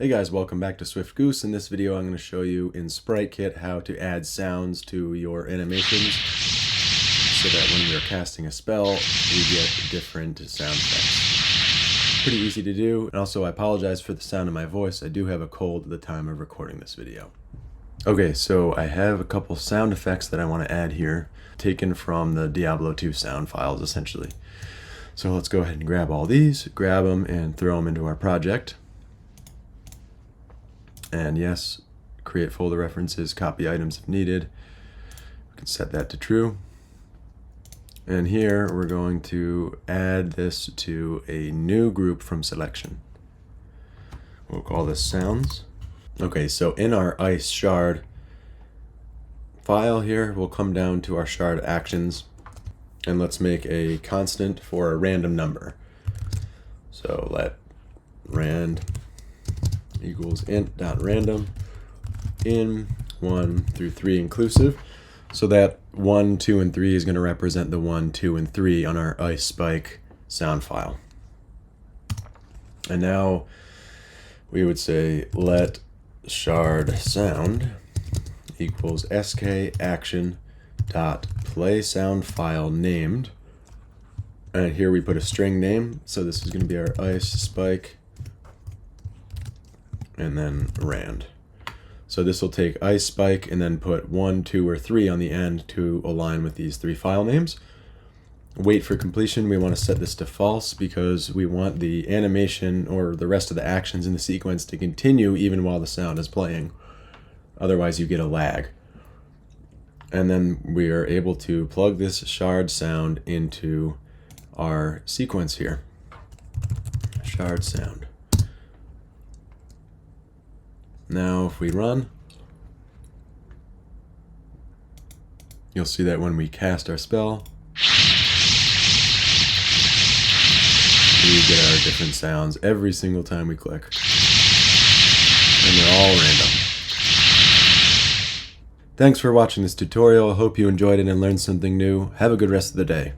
Hey guys, welcome back to Swift Goose. In this video I'm going to show you in SpriteKit how to add sounds to your animations so that when you're casting a spell you get different sound effects. Pretty easy to do, and also I apologize for the sound of my voice. I do have a cold at the time of recording this video. Okay, so I have a couple sound effects that I want to add here, taken from the Diablo 2 sound files essentially. So let's go ahead and grab all these, grab them and throw them into our project. And yes, create folder references, copy items if needed. We can set that to true. And here we're going to add this to a new group from selection. We'll call this sounds. Okay, so in our ice shard file here, we'll come down to our shard actions and let's make a constant for a random number. So let rand equals int.random in 1 through 3 inclusive. So that 1, 2, and 3 is going to represent the 1, 2, and 3 on our ice spike sound file. And now we would say let shard sound equals sk action dot play sound file named. And here we put a string name. So this is going to be our ice spike and then rand. So this will take ice spike and then put 1, 2, or 3 on the end to align with these 3 file names. Wait for completion, we want to set this to false because we want the animation or the rest of the actions in the sequence to continue even while the sound is playing. Otherwise you get a lag. And then we are able to plug this shard sound into our sequence here. Shard sound. Now if we run, you'll see that when we cast our spell, we get our different sounds every single time we click. And they're all random. Thanks for watching this tutorial. I hope you enjoyed it and learned something new. Have a good rest of the day.